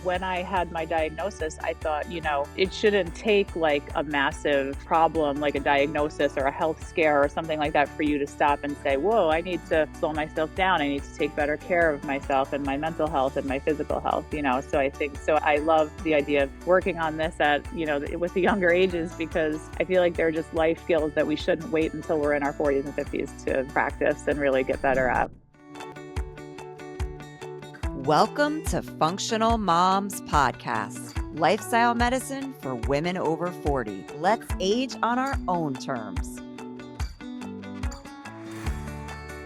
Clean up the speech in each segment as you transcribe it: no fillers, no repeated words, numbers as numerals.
when I had my diagnosis, I thought, it shouldn't take like a massive problem, like a diagnosis or a health scare or something like that for you to stop and say, whoa, I need to slow myself down. I need to take better care of myself and my mental health and my physical health. So I think, so I love the idea of working on this with the younger ages, because I feel like they're just life skills that we shouldn't wait until we're in our 40s and 50s to practice and really get better at. Welcome to Functional Moms Podcast, lifestyle medicine for women over 40. Let's age on our own terms.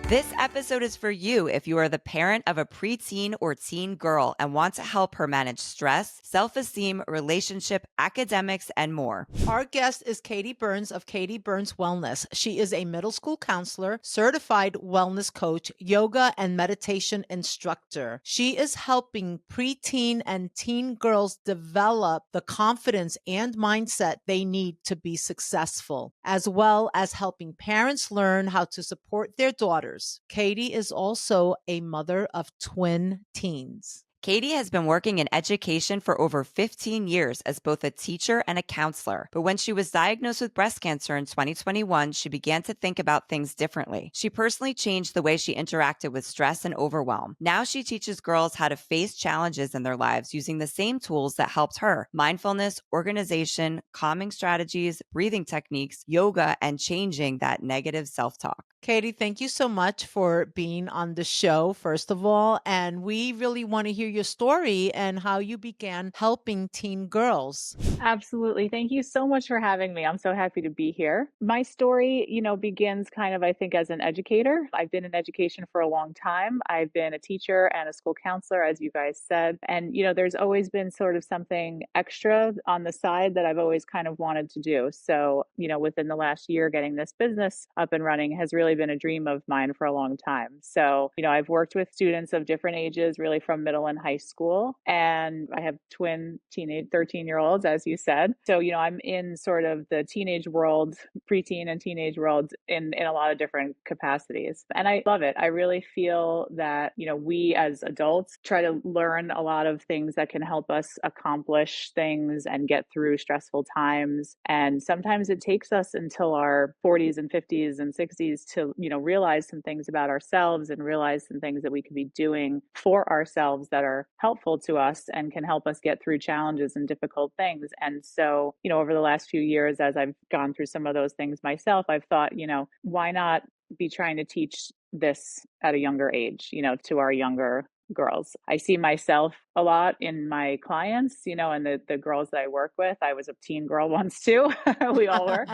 This episode is for you if you are the parent of a preteen or teen girl and want to help her manage stress, self-esteem, relationship, academics, and more. Our guest is Katie Burns of Katie Burns Wellness. She is a middle school counselor, certified wellness coach, yoga and meditation instructor. She is helping preteen and teen girls develop the confidence and mindset they need to be successful, as well as helping parents learn how to support their daughters. Katie is also a mother of twin teens. Katie has been working in education for over 15 years as both a teacher and a counselor. But when she was diagnosed with breast cancer in 2021, she began to think about things differently. She personally changed the way she interacted with stress and overwhelm. Now she teaches girls how to face challenges in their lives using the same tools that helped her: mindfulness, organization, calming strategies, breathing techniques, yoga, and changing that negative self-talk. Katie, thank you so much for being on the show, first of all. And we really want to hear your story and how you began helping teen girls. Absolutely. Thank you so much for having me. I'm so happy to be here. My story, begins kind of, I think, as an educator. I've been in education for a long time. I've been a teacher and a school counselor, as you guys said. And, there's always been sort of something extra on the side that I've always kind of wanted to do. So, within the last year, getting this business up and running has really been a dream of mine for a long time. So, I've worked with students of different ages, really from middle and high school. And I have twin teenage 13-year-olds, as you said. So, I'm in sort of the teenage world, preteen and teenage world in a lot of different capacities. And I love it. I really feel that, we as adults try to learn a lot of things that can help us accomplish things and get through stressful times. And sometimes it takes us until our 40s and 50s and 60s to, realize some things about ourselves and realize some things that we could be doing for ourselves that are helpful to us and can help us get through challenges and difficult things. And so, over the last few years, as I've gone through some of those things myself, I've thought, why not be trying to teach this at a younger age, to our younger girls. I see myself a lot in my clients, and the girls that I work with. I was a teen girl once too. We all were.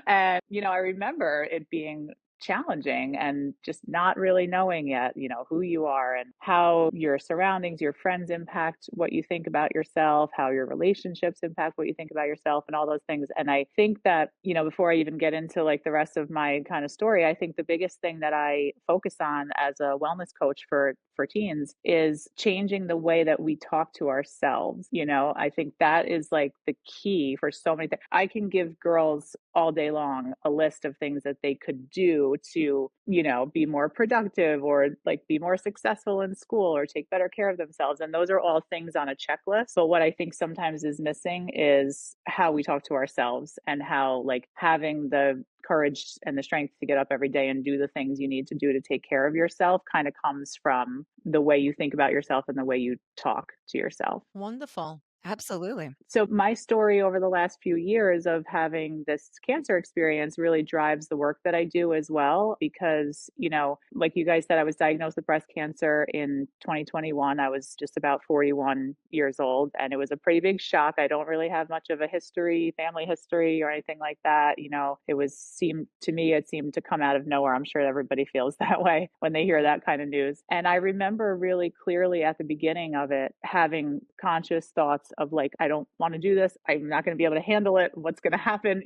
And, I remember it being challenging and just not really knowing yet, who you are and how your surroundings, your friends impact what you think about yourself, how your relationships impact what you think about yourself and all those things. And I think that, before I even get into like the rest of my kind of story, I think the biggest thing that I focus on as a wellness coach for teens is changing the way that we talk to ourselves. I think that is like the key for so many things. I can give girls all day long a list of things that they could do to, be more productive or like be more successful in school or take better care of themselves. And those are all things on a checklist. But what I think sometimes is missing is how we talk to ourselves and how like having the courage and the strength to get up every day and do the things you need to do to take care of yourself kind of comes from the way you think about yourself and the way you talk to yourself. Wonderful. Absolutely. So my story over the last few years of having this cancer experience really drives the work that I do as well, because, like you guys said, I was diagnosed with breast cancer in 2021. I was just about 41 years old, and it was a pretty big shock. I don't really have much of a family history or anything like that. It seemed to come out of nowhere. I'm sure everybody feels that way when they hear that kind of news. And I remember really clearly at the beginning of it, having conscious thoughts of like, I don't want to do this. I'm not going to be able to handle it. What's going to happen?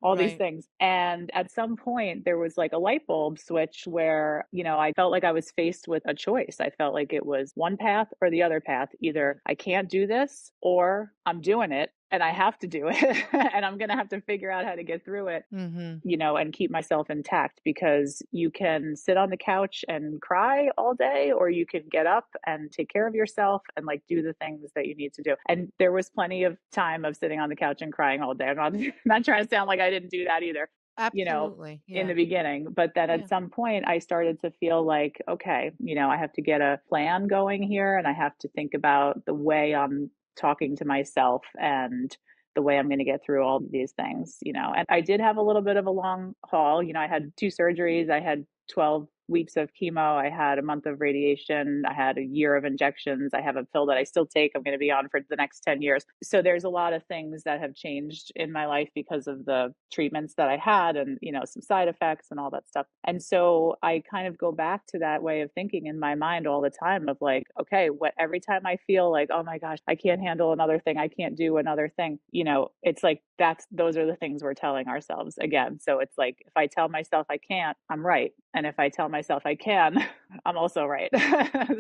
all these Right. things. And at some point, there was like a light bulb switch where, I felt like I was faced with a choice. I felt like it was one path or the other path. Either I can't do this or I'm doing it and I have to do it and I'm going to have to figure out how to get through it, Mhm. and keep myself intact, because you can sit on the couch and cry all day, or you can get up and take care of yourself and like do the things that you need to do. And there was plenty of time of sitting on the couch and crying all day. I'm not, not trying to sound like I didn't do that either, you know, Absolutely. in the Yeah. beginning. But then at Yeah. some point, I started to feel like, okay, I have to get a plan going here and I have to think about the way I'm talking to myself and the way I'm going to get through all these things. And I did have a little bit of a long haul. I had two surgeries, I had 12 weeks of chemo, I had a month of radiation, I had a year of injections, I have a pill that I still take, I'm going to be on for the next 10 years. So there's a lot of things that have changed in my life because of the treatments that I had and, some side effects and all that stuff. And so I kind of go back to that way of thinking in my mind all the time of like, okay, every time I feel like, oh my gosh, I can't handle another thing, I can't do another thing, it's like those are the things we're telling ourselves again. So it's like if I tell myself I can't, I'm right. And if I tell myself I can, I'm also right.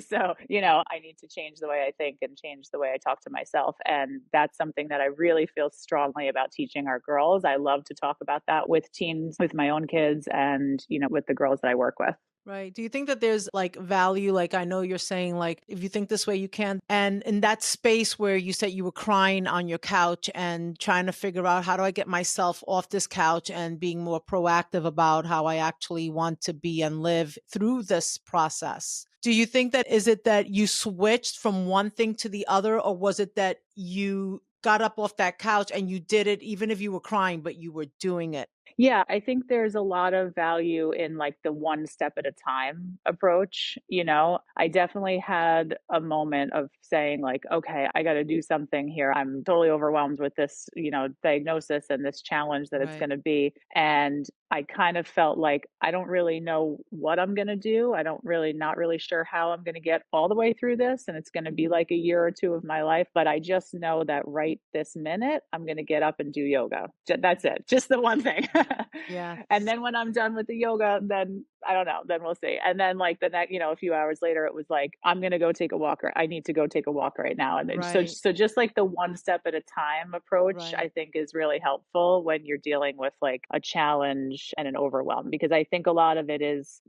So, I need to change the way I think and change the way I talk to myself. And that's something that I really feel strongly about teaching our girls. I love to talk about that with teens, with my own kids, and, with the girls that I work with. Right. Do you think that there's like value? Like, I know you're saying, like, if you think this way, you can. And in that space where you said you were crying on your couch and trying to figure out how do I get myself off this couch and being more proactive about how I actually want to be and live through this process. Do you think that is it that you switched from one thing to the other, or was it that you got up off that couch and you did it even if you were crying, but you were doing it? Yeah, I think there's a lot of value in like the one step at a time approach. I definitely had a moment of saying like, okay, I got to do something here. I'm totally overwhelmed with this diagnosis and this challenge that it's Right. going to be. And I kind of felt like I don't really know what I'm going to do. I don't really, not really sure how I'm going to get all the way through this. And it's going to be Mhm. like a year or two of my life. But I just know that right this minute, I'm going to get up and do yoga. That's it. Just the one thing. And Yes. then when I'm done with the yoga, then I don't know, then we'll see. And then like the next, a few hours later, it was like, I'm going to go take a walk, or I need to go take a walk right now. And then, Right. so just like the one step at a time approach, I Right. think is really helpful when you're dealing with like a challenge and an overwhelm, because I think a lot of it is,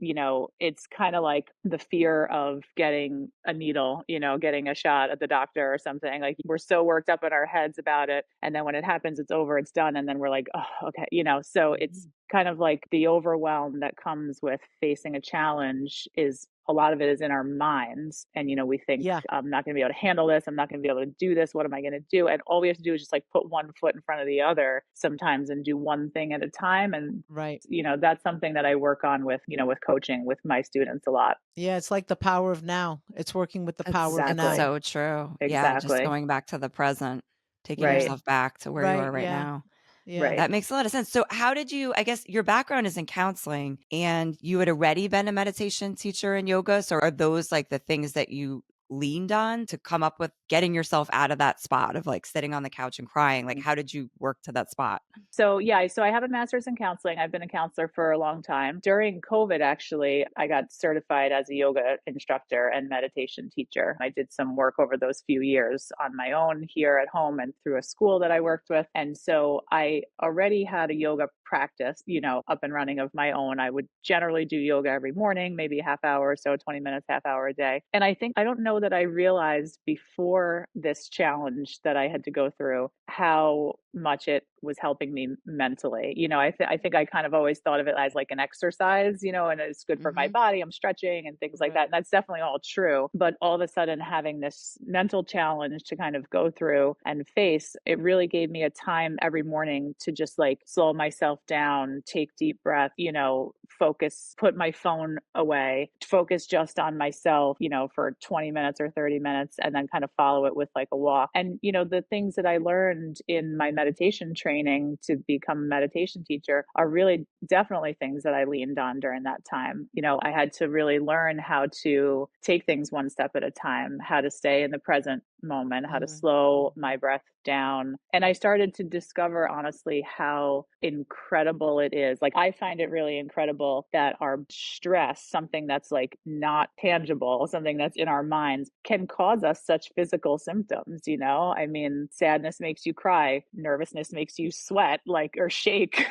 it's kind of like the fear of getting a needle, getting a shot at the doctor or something. Like we're so worked up in our heads about it. And then when it happens, it's over, it's done. And then we're like, oh, okay. So it's Mhm. kind of like the overwhelm that comes with facing a challenge is a lot of it is in our minds. And, we think, Yeah. I'm not going to be able to handle this. I'm not going to be able to do this. What am I going to do? And all we have to do is just like put one foot in front of the other sometimes and do one thing at a time. And, Right. that's something that I work on with coaching with my students a lot. Yeah, it's like the power of now. It's working with the That's power of Exactly. now. so true. Yeah, just Exactly. going back to the present, taking Yeah. Right. yourself back to where you Right. are right Yeah. now. Yeah. Right. That makes a lot of sense. So how did you, I guess your background is in counseling and you had already been a meditation teacher in yoga. So are those like the things that you leaned on to come up with getting yourself out of that spot of like sitting on the couch and crying? Like how did you work to that spot? So yeah, so I have a master's in counseling. I've been a counselor for a long time. During COVID, actually, I got certified as a yoga instructor and meditation teacher. I did some work over those few years on my own here at home and through a school that I worked with. And so I already had a yoga practice, up and running of my own. I would generally do yoga every morning, maybe a half hour or so, 20 minutes, half hour a day. And I don't know that I realized before this challenge that I had to go through how much it was helping me mentally. I think I kind of always thought of it as like an exercise, and it's good for my Mhm. body. I'm stretching and things like that. Right. And that's definitely all true. But all of a sudden, having this mental challenge to kind of go through and face, it really gave me a time every morning to just like slow myself down, take deep breath, focus, put my phone away, focus just on myself, for 20 minutes or 30 minutes, and then kind of follow it with like a walk. And, the things that I learned in my meditation training to become a meditation teacher are really definitely things that I leaned on during that time. I had to really learn how to take things one step at a time, how to stay in the present moment, how to Mhm. slow Mhm. my breath down. And I started to discover, honestly, how incredible it is. Like, I find it really incredible that our stress, something that's like not tangible, something that's in our minds, can cause us such physical symptoms. I mean, sadness makes you cry, nervousness makes you sweat, like, or shake,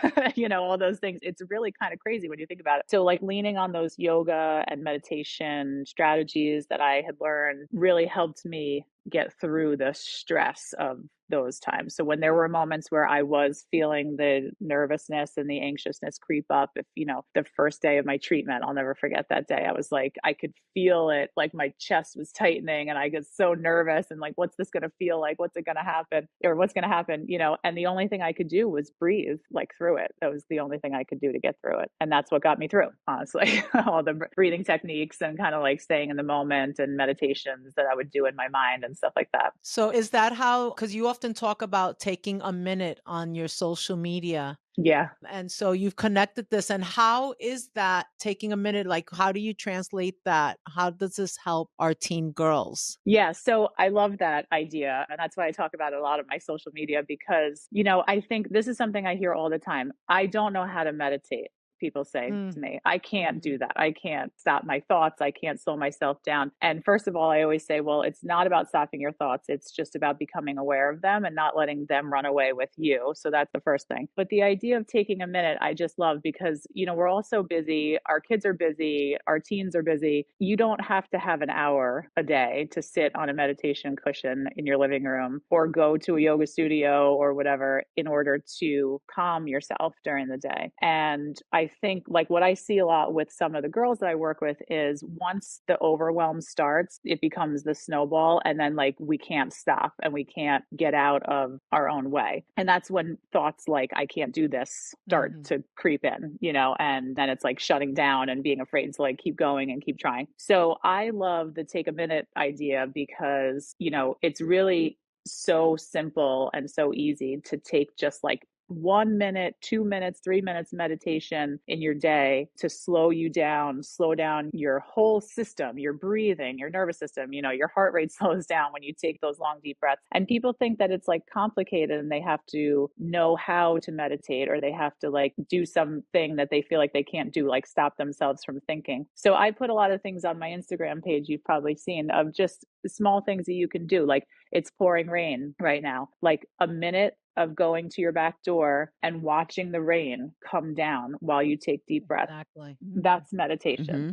all those things. It's really kind of crazy when you think about it. So, like, leaning on those yoga and meditation strategies that I had learned really helped me get through the stress of those times. So when there were moments where I was feeling the nervousness and the anxiousness creep up, if, the first day of my treatment, I'll never forget that day. I was like, I could feel it, like my chest was tightening and I get so nervous and like, what's this going to feel like? What's it going to happen? Or what's going to happen? And the only thing I could do was breathe like through it. That was the only thing I could do to get through it. And that's what got me through, honestly. All the breathing techniques and kind of like staying in the moment and meditations that I would do in my mind and stuff like that. So is that how, because you often talk about taking a minute on your social media. Yeah. And so you've connected this. And how is that taking a minute? Like, how do you translate that? How does this help our teen girls? Yeah, so I love that idea. And that's why I talk about it a lot of my social media because, I think this is something I hear all the time. I don't know how to meditate. People say Mm. to me, I can't do Mhm. that. I can't stop my thoughts. I can't slow myself down. And first of all, I always say, well, it's not about stopping your thoughts. It's just about becoming aware of them and not letting them run away with you. So that's the first thing. But the idea of taking a minute, I just love because, we're all so busy. Our kids are busy. Our teens are busy. You don't have to have an hour a day to sit on a meditation cushion in your living room or go to a yoga studio or whatever in order to calm yourself during the day. And I think like what I see a lot with some of the girls that I work with is once the overwhelm starts, it becomes the snowball and then like we can't stop and we can't get out of our own way. And that's when thoughts like I can't do this start Mhm. to creep in, and then it's like shutting down and being afraid to like keep going and keep trying. So I love the take a minute idea because, it's really so simple and so easy to take just like 1 minute, 2 minutes, 3 minutes meditation in your day to slow down your whole system, your breathing, your nervous system, your heart rate slows down when you take those long, deep breaths. And people think that it's like complicated and they have to know how to meditate or they have to like do something that they feel like they can't do, like stop themselves from thinking. So I put a lot of things on my Instagram page you've probably seen of just small things that you can do. Like it's pouring rain right now, like a minute of going to your back door and watching the rain come down while you take deep breaths. Exactly. Mhm. That's meditation. Hmm.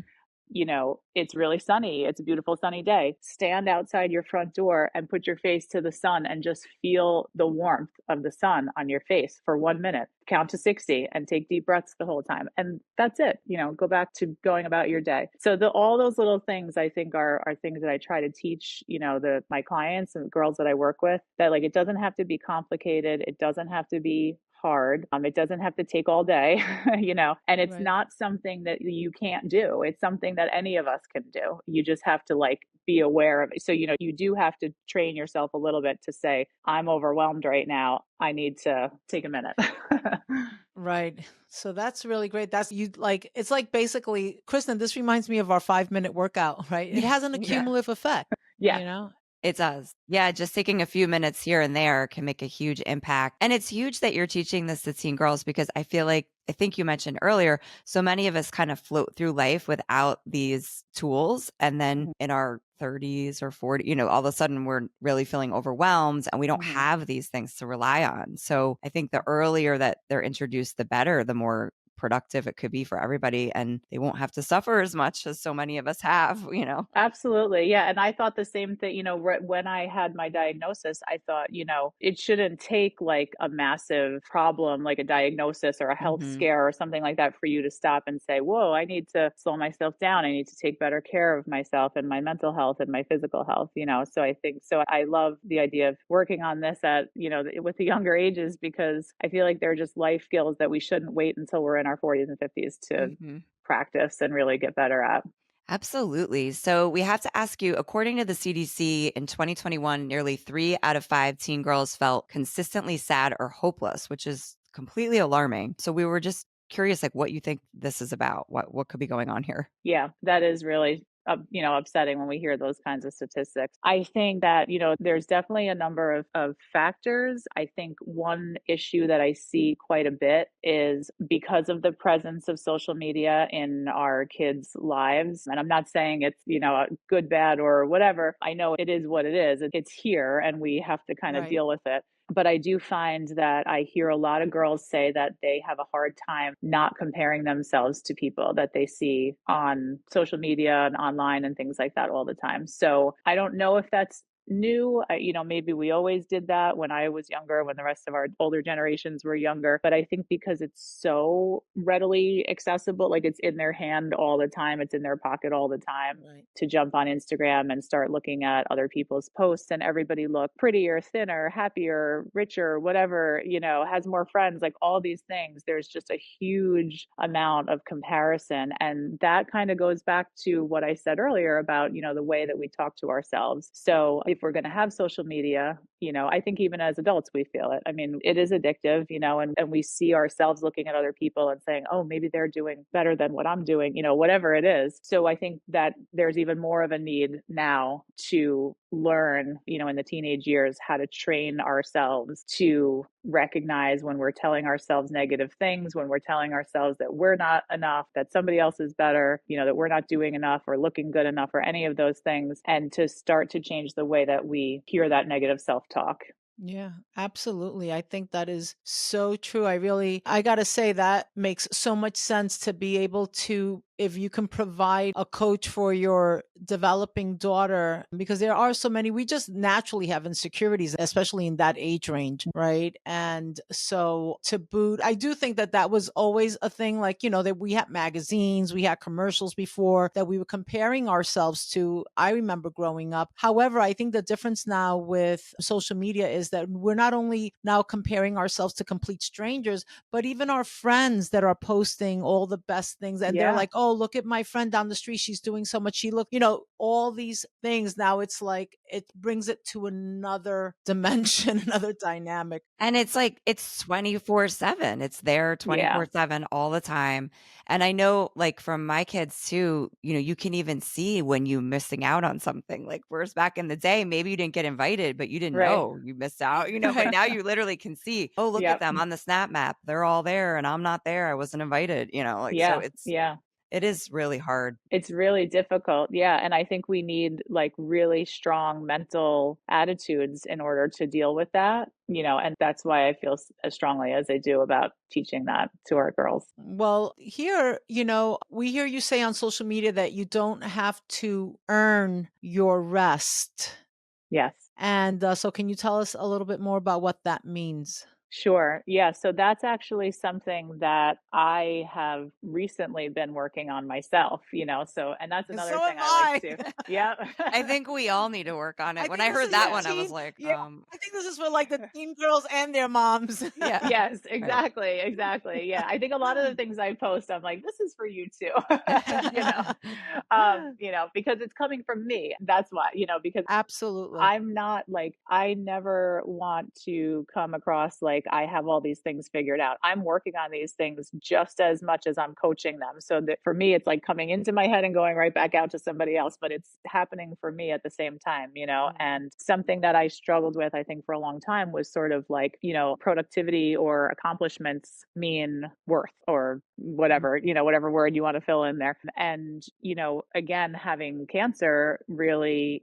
It's really sunny. It's a beautiful sunny day. Stand outside your front door and put your face to the sun and just feel the warmth of the sun on your face for 1 minute. Count to 60 and take deep breaths the whole time. And that's it. Go back to going about your day. So all those little things I think are things that I try to teach, my clients and girls that I work with that like it doesn't have to be complicated. It doesn't have to be hard. It doesn't have to take all day, and it's Right. not something that you can't do. It's something that any of us can do. You just have to like be aware of it. So, you do have to train yourself a little bit to say, I'm overwhelmed right now. I need to take a minute. Right. So that's really great. That's you like it's like basically, Kristen, this reminds me of our 5-minute workout, right? It has an Yeah. accumulative effect, Yeah. you know? It does. Yeah, just taking a few minutes here and there can make a huge impact. And it's huge that you're teaching this to teen girls because I think you mentioned earlier, so many of us kind of float through life without these tools. And then Mhm. in our 30s or 40, all of a sudden we're really feeling overwhelmed and we don't Mhm. have these things to rely on. So I think the earlier that they're introduced, the better, the more productive it could be for everybody. And they won't have to suffer as much as so many of us have. Absolutely. Yeah. And I thought the same thing, when I had my diagnosis, I thought, it shouldn't take like a massive problem, like a diagnosis or a health Hmm. scare or something like that for you to stop and say, whoa, I need to slow myself down. I need to take better care of myself and my mental health and my physical health. So I think, so I love the idea of working on this at, with the younger ages, because I feel like they're just life skills that we shouldn't wait until we're in our 40s and 50s to Hmm. practice and really get better at. Absolutely. So we have to ask you, according to the CDC in 2021, nearly 3 out of 5 teen girls felt consistently sad or hopeless, which is completely alarming. So we were just curious, like what you think this is about, what could be going on here. Yeah, that is really upsetting when we hear those kinds of statistics. I think that, there's definitely a number of factors. I think one issue that I see quite a bit is because of the presence of social media in our kids' lives. And I'm not saying it's, good, bad, or whatever. I know it is what it is. It's here and we have to kind of Right. deal with it. But I do find that I hear a lot of girls say that they have a hard time not comparing themselves to people that they see on social media and online and things like that all the time. So I don't know if that's new. Maybe we always did that when I was younger, when the rest of our older generations were younger. But I think because it's so readily accessible, like it's in their hand all the time, it's in their pocket all the time, Right. to jump on Instagram and start looking at other people's posts and everybody look prettier, thinner, happier, richer, whatever, has more friends, like all these things. There's just a huge amount of comparison. And that kind of goes back to what I said earlier about, the way that we talk to ourselves. So if we're going to have social media, I think even as adults, we feel it. I mean, it is addictive, and we see ourselves looking at other people and saying, oh, maybe they're doing better than what I'm doing, whatever it is. So I think that there's even more of a need now to learn, in the teenage years, how to train ourselves to recognize when we're telling ourselves negative things, when we're telling ourselves that we're not enough, that somebody else is better, that we're not doing enough or looking good enough or any of those things, and to start to change the way that we hear that negative self-talk. Yeah, absolutely. I think that is so true. I got to say that makes so much sense to be able to, if you can provide a coach for your developing daughter, because there are so many, we just naturally have insecurities, especially in that age range, right? And so to boot, I do think that that was always a thing, like, that we had magazines, we had commercials before that we were comparing ourselves to. I remember growing up. However, I think the difference now with social media is that we're not only now comparing ourselves to complete strangers, but even our friends that are posting all the best things. And they're Yeah. like, oh, look at my friend down the street. She's doing so much. She look, all these things. Now it's like, it brings it to another dimension, another dynamic. And it's like it's 24/7. It's there Yeah. 24/7 all the time. And I know, like, from my kids too, you can even see when you missing out on something. Like, whereas back in the day, maybe you didn't get invited, but you didn't Right. know you missed out, but Right. now you literally can see, "Oh, look at Yep. them on the Snap map. They're all there and I'm not there. I wasn't invited," like, so Yeah. Yeah. it is really hard. It's really difficult. Yeah. And I think we need like really strong mental attitudes in order to deal with that, and that's why I feel as strongly as I do about teaching that to our girls. Well, here, we hear you say on social media that you don't have to earn your rest. Yes. And so, can you tell us a little bit more about what that means? Sure. Yeah. So that's actually something that I have recently been working on myself, so, and that's And another so am thing I like I. to, yeah. I think we all need to work on I it. When think I this heard is for that one, I was teen. like, Yeah, I think this is for like the teen girls and their moms. yeah. Yes, Right. exactly, exactly. Yeah, I think a lot of the things I post, I'm like, this is for you too, you know, because it's coming from me. That's why, because Absolutely. I'm not like, I never want to come across like I have all these things figured out. I'm working on these things just as much as I'm coaching them. So that for me, it's like coming into my head and going right back out to somebody else, but it's happening for me at the same time, Mhm. and something that I struggled with, I think, for a long time was sort of like, productivity or accomplishments mean worth or whatever, whatever word you want to fill in there. And, again, having cancer really,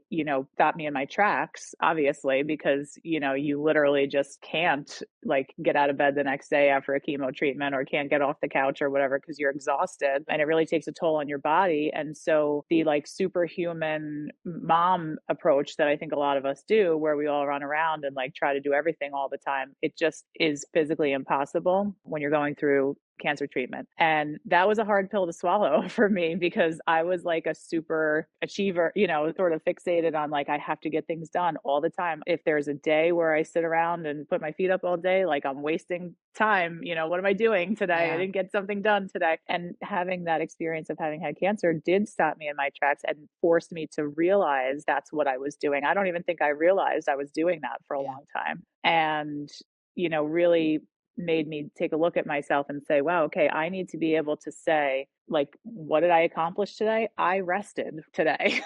stopped me in my tracks, obviously, because, you literally just can't like get out of bed the next day after a chemo treatment or can't get off the couch or whatever because you're exhausted and it really takes a toll on your body. And so the like superhuman mom approach that I think a lot of us do, where we all run around and like try to do everything all the time, it just is physically impossible when you're going through cancer treatment. And that was a hard pill to swallow for me because I was like a super achiever, sort of fixated on like, I have to get things done all the time. If there's a day where I sit around and put my feet up all day, like I'm wasting time, what am I doing today? I Yeah. didn't get something done today. And having that experience of having had cancer did stop me in my tracks and forced me to realize that's what I was doing. I don't even think I realized I was doing that for a Yeah. long time. And, really made me take a look at myself and say, wow, okay, I need to be able to say, like, what did I accomplish today? I rested today.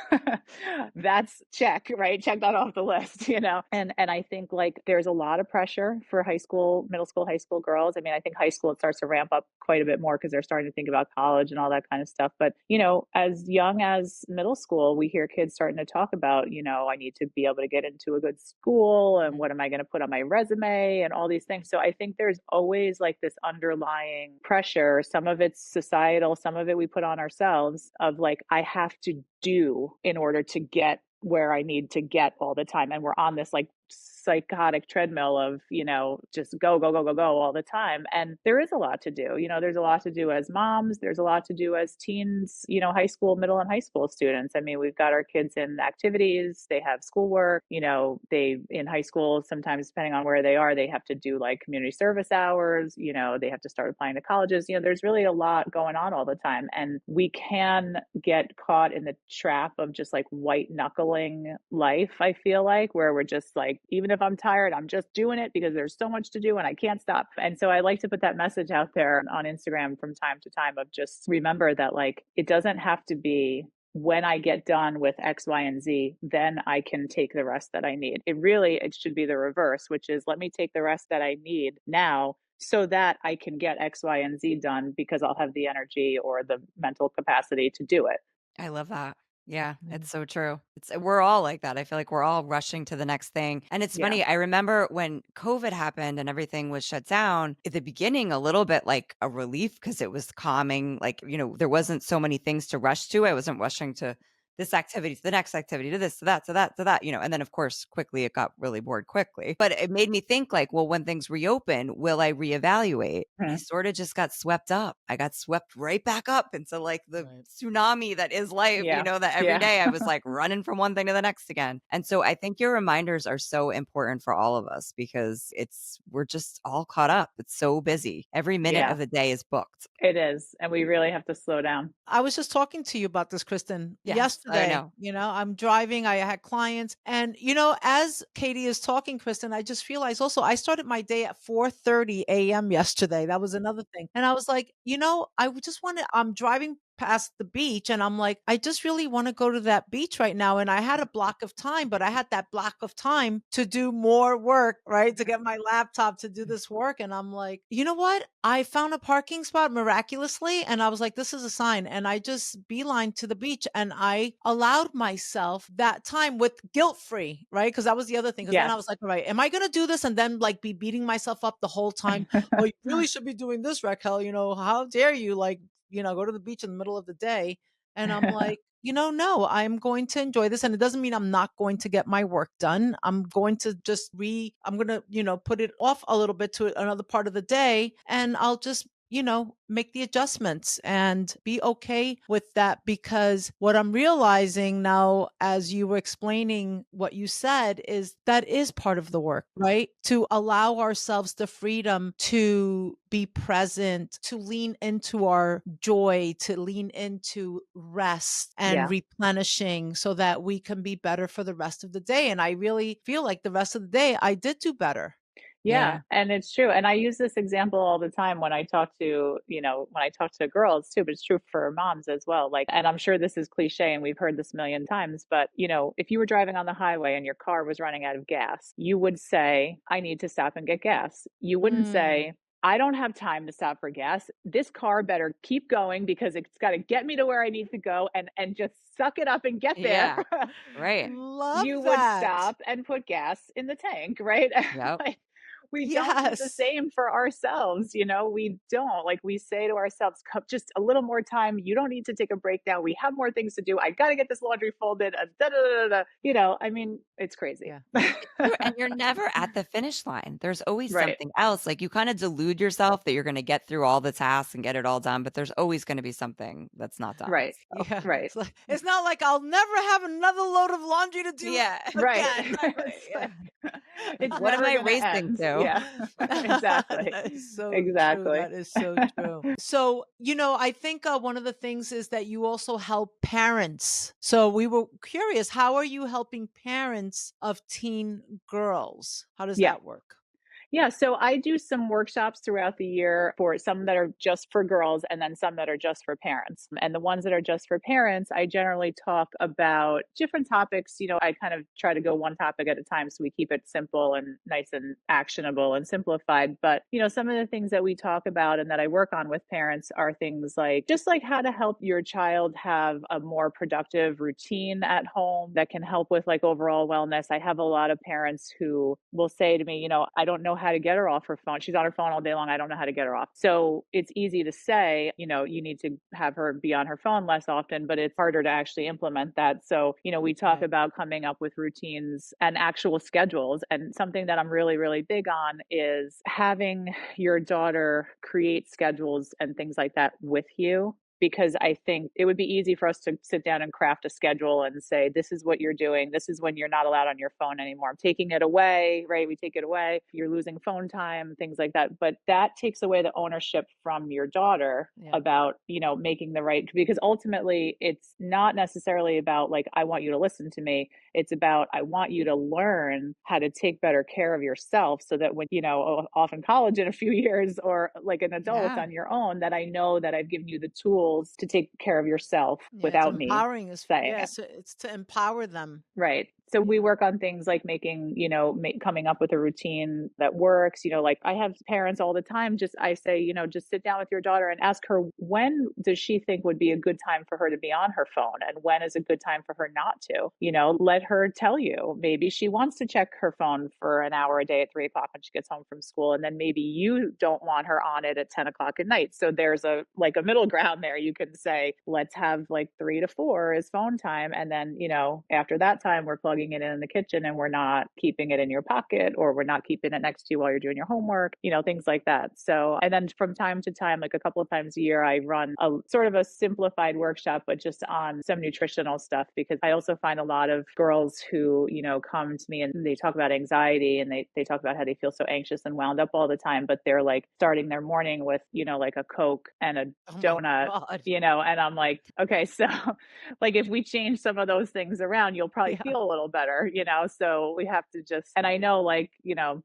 That's check, right? Check that off the list, you know? And I think like there's a lot of pressure for high school, middle school, high school girls. I mean, I think high school it starts to ramp up quite a bit more because they're starting to think about college and all that kind of stuff. But, you know, as young as middle school, we hear kids starting to talk about, you know, I need to be able to get into a good school and Mhm. what am I going to put on my resume and all these things. So I think there's always like this underlying pressure. Some of it's societal, some of it we put on ourselves of like, I have to do in order to get where I need to get all the time. And we're on this like psychotic treadmill of, you know, just go, go, go, go, go all the time. And there is a lot to do. You know, there's a lot to do as moms, there's a lot to do as teens, you know, high school, middle and high school students. I mean, we've got our kids in activities, they have schoolwork, you know, they in high school, sometimes depending on where they are, they have to do like community service hours, you know, they have to start applying to colleges. You know, there's really a lot going on all the time. And we can get caught in the trap of just like white knuckling life, I feel like, where we're just like, even if I'm tired, I'm just doing it because there's so much to do and I can't stop. And so I like to put that message out there on Instagram from time to time of just remember that like it doesn't have to be when I get done with X, Y, and Z, then I can take the rest that I need. It should be the reverse, which is let me take the rest that I need now so that I can get X, Y, and Z done because I'll have the energy or the mental capacity to do it. I love that. Yeah, Mhm. it's so true. We're all like that. I feel like we're all rushing to the next thing. And it's Yeah. funny, I remember when COVID happened and everything was shut down, at the beginning a little bit like a relief because it was calming, like, there wasn't so many things to rush to. I wasn't rushing to this activity to the next activity to this to that to that to that, and then of course quickly it got really bored quickly. But it made me think like, well, when things reopen, will I reevaluate? I Mhm. sort of just got swept up. I got swept right back up into like the Right. tsunami that is life, Yeah. that every Yeah. day I was like running from one thing to the next again. And so I think your reminders are so important for all of us because we're just all caught up. It's so busy. Every minute Yeah. of the day is booked. It is. And we really have to slow down. I was just talking to you about this, Kristen, Yes, I yesterday. know. I'm driving, I had clients. And, as Katie is talking, Kristen, I just realized also I started my day at 4:30 a.m. yesterday. That was another thing. And I was like, just want to, I'm driving past the beach and I'm like, I just really want to go to that beach right now. And I had a block of time, but I had that block of time to do more work, right? To get my laptop to do this work. And I'm like, you know what? I found a parking spot miraculously. And I was like, this is a sign. And I just beeline to the beach and I allowed myself that time with guilt free, right? Because that was the other thing. Because then I was Yes. like, all right, am I going to do this and then like be beating myself up the whole time? Oh, you really should be doing this, Raquel. How dare you like, go to the beach in the middle of the day. And I'm like, no, I'm going to enjoy this. And it doesn't mean I'm not going to get my work done. I'm going to I'm going to, put it off a little bit to another part of the day. And I'll just, make the adjustments and be okay with that. Because what I'm realizing now, as you were explaining what you said, is that is part of the work, right? To allow ourselves the freedom to be present, to lean into our joy, to lean into rest and Yeah. replenishing so that we can be better for the rest of the day. And I really feel like the rest of the day I did do better. Yeah, Yeah. and it's true, and I use this example all the time when I talk to, when I talk to girls too, but it's true for moms as well. Like, and I'm sure this is cliche and we've heard this a million times, but if you were driving on the highway and your car was running out of gas, you would say, I need to stop and get gas. You wouldn't Mm, say, I don't have time to stop for gas. This car better keep going because it's got to get me to where I need to go and just suck it up and get there. Yeah. Right. love You would that. stop and put gas in the tank, right? Yep. Like, we don't do the Yes. same for ourselves, we don't. Like, we say to ourselves, just a little more time. You don't need to take a break now. We have more things to do. I got to get this laundry folded. Da, da, da, da, da. I mean, it's crazy. Yeah. It's true, and you're never at the finish line. There's always Right. something else. Like, you kinda delude yourself that you're gonna get through all the tasks and get it all done, but there's always gonna be something that's not done, Right. so Yeah. Right. It's not like I'll never have another load of laundry to do yeah, Right. again. exactly, It's yeah. like, it's What am never I going to racing end. to? Yeah. Exactly. That is so true. Exactly. That is so true. So, I think one of the things is that you also help parents. So we were curious, how are you helping parents of teen girls? How does Yeah. that work? Yeah, so I do some workshops throughout the year for some that are just for girls and then some that are just for parents. And the ones that are just for parents, I generally talk about different topics. I kind of try to go one topic at a time so we keep it simple and nice and actionable and simplified. But, some of the things that we talk about and that I work on with parents are things like just like how to help your child have a more productive routine at home that can help with like overall wellness. I have a lot of parents who will say to me, I don't know how to get her off her phone. She's on her phone all day long. I don't know how to get her off. So it's easy to say, you need to have her be on her phone less often, but it's harder to actually implement that. So, we talk Right. about coming up with routines and actual schedules. And something that I'm really, really big on is having your daughter create schedules and things like that with you, because I think it would be easy for us to sit down and craft a schedule and say, this is what you're doing. This is when you're not allowed on your phone anymore. I'm taking it away, right? We take it away. You're losing phone time, things like that. But that takes away the ownership from your daughter Yeah. about, making the right, because ultimately it's not necessarily about like, I want you to listen to me. It's about, I want you to learn how to take better care of yourself so that when, off in college in a few years or like an adult Yeah. on your own, that I know that I've given you the tools to take care of yourself Yeah. It's without me empowering. saying it. Yes. It's to empower them. Right. So we Yeah. work on things like making, coming up with a routine that works. Like I have parents all the time, I say, just sit down with your daughter and ask her, when does she think would be a good time for her to be on her phone? And when is a good time for her not to? Let her tell you. Maybe she wants to check her phone for an hour a day at 3 o'clock when she gets home from school. And then maybe you don't want her on it at 10 o'clock at night. So there's a middle ground there. You can say, let's have like 3 to 4 is phone time. And then, after that time, we're plugging it in the kitchen and we're not keeping it in your pocket, or we're not keeping it next to you while you're doing your homework, things like that. So, and then from time to time, like a couple of times a year, I run a sort of a simplified workshop, but just on some nutritional stuff, because I also find a lot of girls who, come to me and they talk about anxiety and they talk about how they feel so anxious and wound up all the time, but they're like starting their morning with, like a Coke and a Oh my donut, God. and I'm like, okay, so like if we change some of those things around, you'll probably Yeah. feel a little better, so we have to just, and I know like,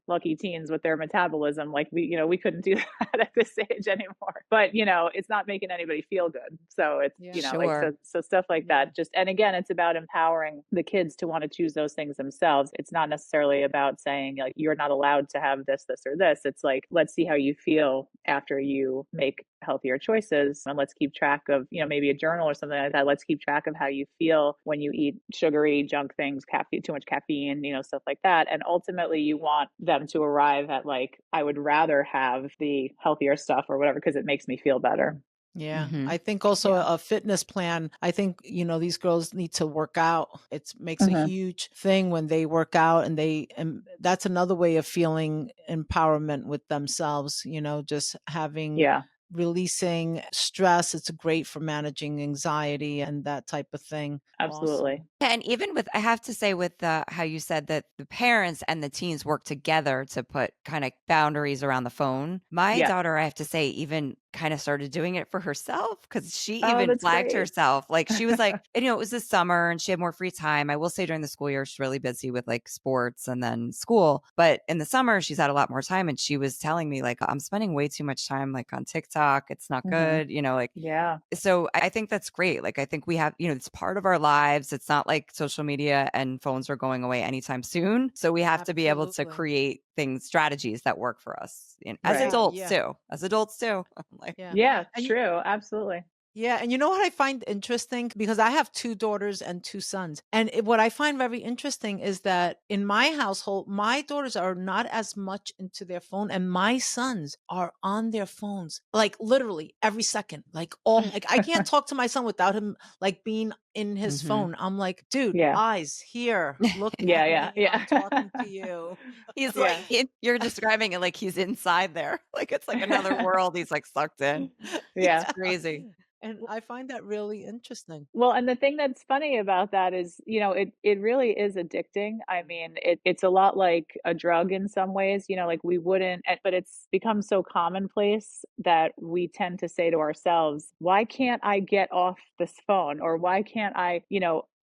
lucky teens with their metabolism, like we couldn't do that at this age anymore, but it's not making anybody feel good. So it's, Yeah. like, Sure. so stuff like Yeah. that, just, and again, it's about empowering the kids to want to choose those things themselves. It's not necessarily about saying like, you're not allowed to have this, or this. It's like, let's see how you feel after you make healthier choices, and let's keep track of, maybe a journal or something like that. Let's keep track of how you feel when you eat sugary junk things, caffeine, too much caffeine, stuff like that. And ultimately you want them to arrive at like, I would rather have the healthier stuff or whatever because it makes me feel better. Yeah. Hmm. I think also Yeah. a fitness plan. I think, these girls need to work out. It makes a Hmm. huge thing when they work out, and that's another way of feeling empowerment with themselves, just having Yeah, releasing stress. It's great for managing anxiety and that type of thing. absolutely. Awesome. Yeah, and even with, I have to say, with how you said that the parents and the teens work together to put kind of boundaries around the phone. My Yeah. daughter, I have to say, even kind of started doing it for herself, because she Oh, even that's flagged great. herself. Like she was like, and, it was the summer and she had more free time. I will say during the school year, she's really busy with like sports and then school. But in the summer, she's had a lot more time. And she was telling me, like, I'm spending way too much time like on TikTok. It's not Hmm. good, like. Yeah, So I think that's great. Like, I think we have, it's part of our lives. It's not like social media and phones are going away anytime soon. So we have to be able to Absolutely. create strategies that work for us, as right. Yeah. adults Yeah. too. As adults too. Like, Yeah. Yeah, And true. Absolutely. yeah, and you know what I find interesting? Because I have 2 daughters and 2 sons. And what I find very interesting is that in my household, my daughters are not as much into their phone, and my sons are on their phones like literally every second. Like I can't talk to my son without him like being in his mhm. phone. I'm like, "Dude, Yeah. eyes here. Look Yeah, at yeah, me. I'm talking yeah. to you." He's like, Yeah. you're describing it like he's inside there. Like it's like another world he's like sucked in. It's Yeah. crazy. And I find that really interesting. Well, and the thing that's funny about that is, it really is addicting. I mean, it's a lot like a drug in some ways, like we wouldn't, but it's become so commonplace that we tend to say to ourselves, why can't I get off this phone? Or why can't I,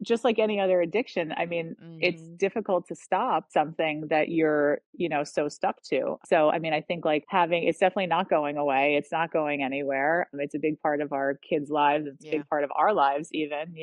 just like any other addiction, I mean, it's Mhm. difficult to stop something that you're, so stuck to. So, I mean, I think like having it's definitely not going away. It's not going anywhere. It's a big part of our kids' lives. It's a Yeah. big part of our lives, even.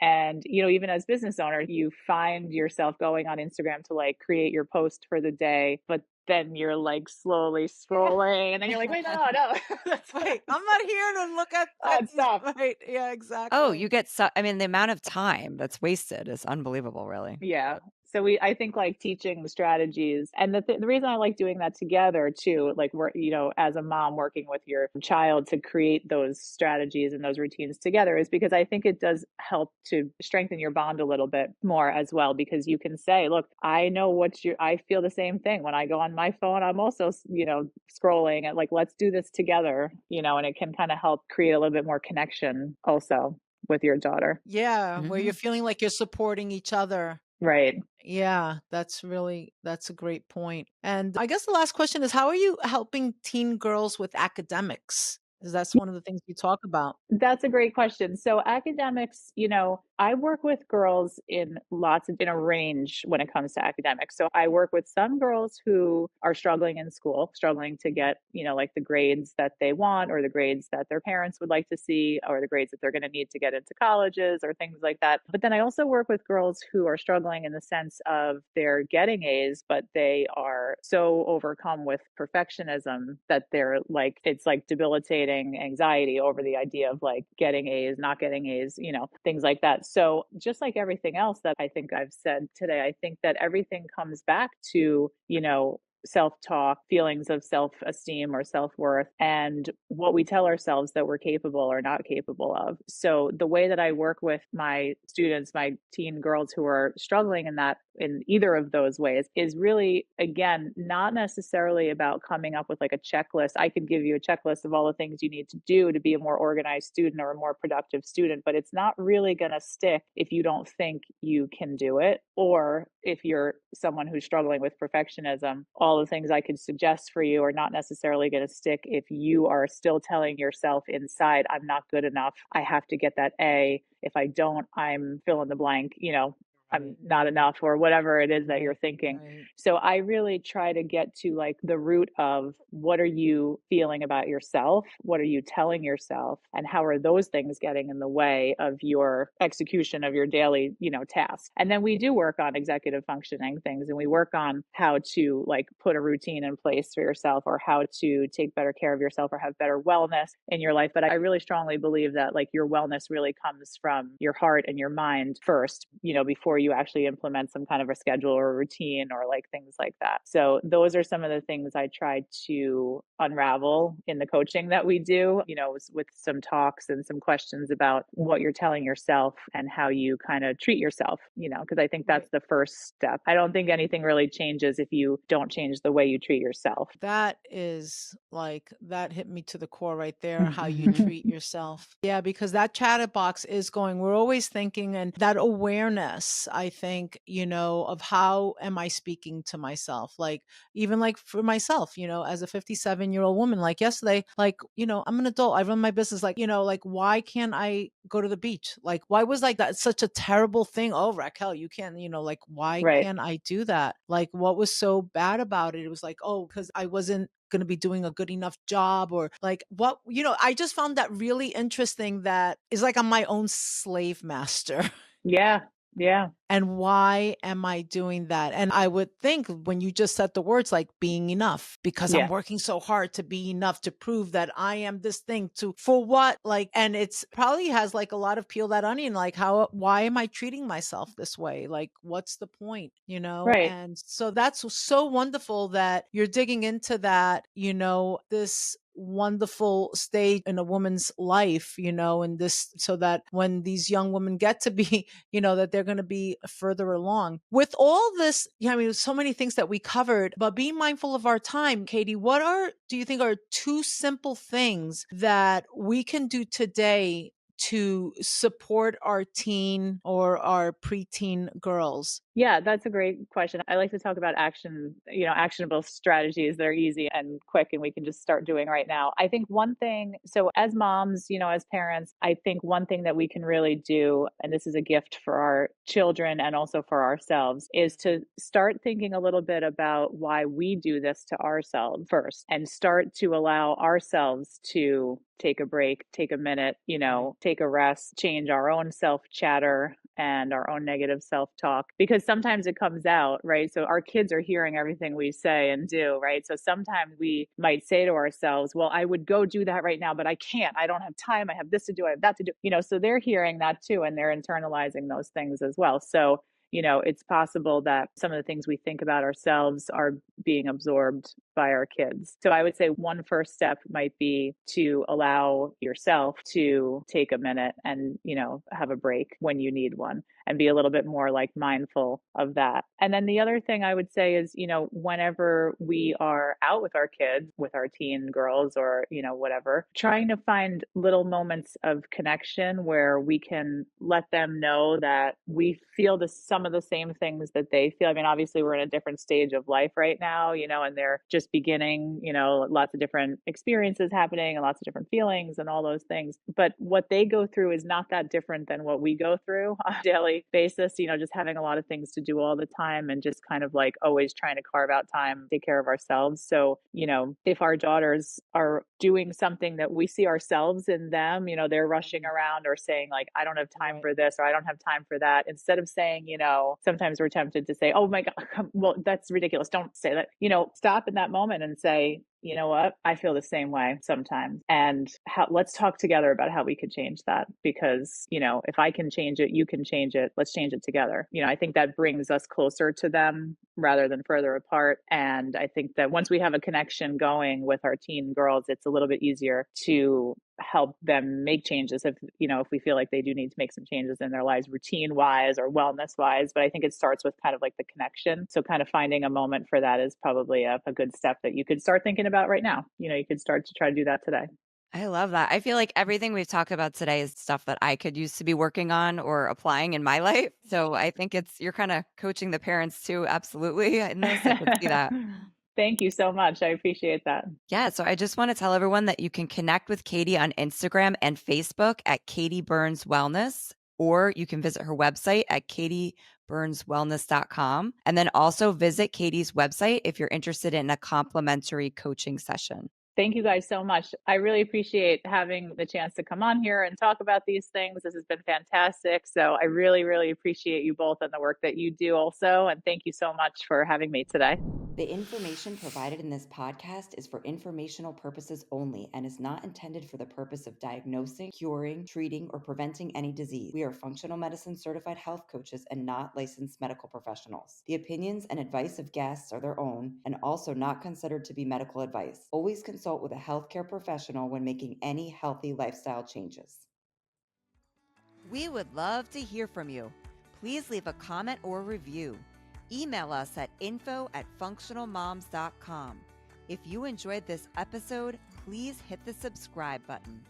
And, even as business owner, you find yourself going on Instagram to like create your post for the day, but then you're like slowly scrolling and then you're like, wait, no, no, that's Wait, I'm not here to look at these. stop. Right. Yeah, Oh, you exactly. get so I mean, the amount of time that's wasted is unbelievable, really. Yeah. So I think like teaching the strategies and the reason I like doing that together too, like we're, as a mom working with your child to create those strategies and those routines together is because I think it does help to strengthen your bond a little bit more as well, because you can say, look, I feel the same thing when I go on my phone. I'm also, scrolling and like, let's do this together, and it can kind of help create a little bit more connection also with your daughter. Yeah, where you're Mhm. feeling like you're supporting each other. Right. Yeah, that's a great point. And I guess the last question is, how are you helping teen girls with academics? Because that's one of the things you talk about. That's a great question. So academics, I work with girls in a range when it comes to academics. So I work with some girls who are struggling in school, struggling to get, like the grades that they want or the grades that their parents would like to see or the grades that they're going to need to get into colleges or things like that. But then I also work with girls who are struggling in the sense of they're getting A's, but they are so overcome with perfectionism that they're like, it's like debilitating anxiety over the idea of like getting A's, not getting A's, things like that. So just like everything else that I think I've said today, I think that everything comes back to, self talk, feelings of self esteem or self worth, and what we tell ourselves that we're capable or not capable of. So, the way that I work with my students, my teen girls who are struggling in either of those ways, is really, again, not necessarily about coming up with like a checklist. I could give you a checklist of all the things you need to do to be a more organized student or a more productive student, but it's not really going to stick if you don't think you can do it, or if you're someone who's struggling with perfectionism. All the things I could suggest for you are not necessarily going to stick if you are still telling yourself inside, I'm not good enough. I have to get that A. If I don't, I'm fill in the blank, I'm Right, not enough or whatever it is that you're right, thinking. right, So I really try to get to like the root of what are you feeling about yourself? What are you telling yourself? And how are those things getting in the way of your execution of your daily, tasks? And then we do work on executive functioning things and we work on how to like put a routine in place for yourself or how to take better care of yourself or have better wellness in your life. But I really strongly believe that like your wellness really comes from your heart and your mind first, before you actually implement some kind of a schedule or a routine or like things like that. So those are some of the things I try to unravel in the coaching that we do, with some talks and some questions about what you're telling yourself and how you kind of treat yourself, because I think right. that's the first step. I don't think anything really changes if you don't change the way you treat yourself. That is like that hit me to the core right there, how you treat yourself. Yeah, because that chatterbox is going, we're always thinking, and that awareness, I think, of how am I speaking to myself? Like, even like for myself, as a 57-year-old woman, like yesterday, like, I'm an adult, I run my business, like, like, why can't I go to the beach? Like, why was like that such a terrible thing? Oh, Raquel, you can't, like, why Right. can't I do that? Like, what was so bad about it? It was like, oh, because I wasn't going to be doing a good enough job, or like what, I just found that really interesting, that is like I'm my own slave master. Yeah. Yeah. And why am I doing that? And I would think when you just said the words like being enough, because I'm Yeah. working so hard to be enough, to prove that I am this thing, to for what? Like, and it's probably has like a lot of peel that onion, like why am I treating myself this way? Like, what's the point? Right. And so that's so wonderful that you're digging into that, this wonderful stage in a woman's life, and this, so that when these young women get to be, that they're going to be further along with all this. Yeah, I mean, so many things that we covered, but being mindful of our time, Katie, do you think are two simple things that we can do today to support our teen or our preteen girls? Yeah, that's a great question. I like to talk about actionable strategies that are easy and quick and we can just start doing right now. I think one thing, so as moms, as parents, I think one thing that we can really do, and this is a gift for our children and also for ourselves, is to start thinking a little bit about why we do this to ourselves first and start to allow ourselves to take a break, take a minute, take a rest, change our own self chatter and our own negative self talk because sometimes it comes out, right? So our kids are hearing everything we say and do, right? So sometimes we might say to ourselves, well, I would go do that right now, but I can't. I don't have time. I have this to do. I have that to do. So they're hearing that too, and they're internalizing those things as well. So it's possible that some of the things we think about ourselves are being absorbed by our kids. So I would say one first step might be to allow yourself to take a minute and, have a break when you need one and be a little bit more like mindful of that. And then the other thing I would say is, whenever we are out with our kids, with our teen girls or, whatever, trying to find little moments of connection where we can let them know that we feel some of the same things that they feel. I mean, obviously we're in a different stage of life right now, and they're just beginning, lots of different experiences happening and lots of different feelings and all those things. But what they go through is not that different than what we go through on a daily basis, just having a lot of things to do all the time and just kind of like always trying to carve out time, take care of ourselves. So, if our daughters are doing something that we see ourselves in them, they're rushing around or saying like, I don't have time for this or I don't have time for that. Instead of saying, sometimes we're tempted to say, oh my God, well, that's ridiculous. Don't say that, stop in that moment and say, you know what? I feel the same way sometimes. And let's talk together about how we could change that. Because, if I can change it, you can change it. Let's change it together. I think that brings us closer to them rather than further apart. And I think that once we have a connection going with our teen girls, it's a little bit easier to help them make changes if we feel like they do need to make some changes in their lives routine wise or wellness wise. But I think it starts with kind of like the connection. So kind of finding a moment for that is probably a good step that you could start thinking about right now. You could start to try to do that today. I love that. I feel like everything we've talked about today is stuff that I could use to be working on or applying in my life. So I think you're kind of coaching the parents too. Absolutely. In this, I could see that. Thank you so much. I appreciate that. Yeah. So I just want to tell everyone that you can connect with Katie on Instagram and Facebook at Katie Burns Wellness, or you can visit her website at katieburnswellness.com. And then also visit Katie's website if you're interested in a complimentary coaching session. Thank you guys so much. I really appreciate having the chance to come on here and talk about these things. This has been fantastic. So I really, really appreciate you both and the work that you do also. And thank you so much for having me today. The information provided in this podcast is for informational purposes only and is not intended for the purpose of diagnosing, curing, treating, or preventing any disease. We are functional medicine certified health coaches and not licensed medical professionals. The opinions and advice of guests are their own and also not considered to be medical advice. Always consult with a healthcare professional when making any healthy lifestyle changes. We would love to hear from you. Please leave a comment or review. Email us at info@functionalmoms.com. If you enjoyed this episode, please hit the subscribe button.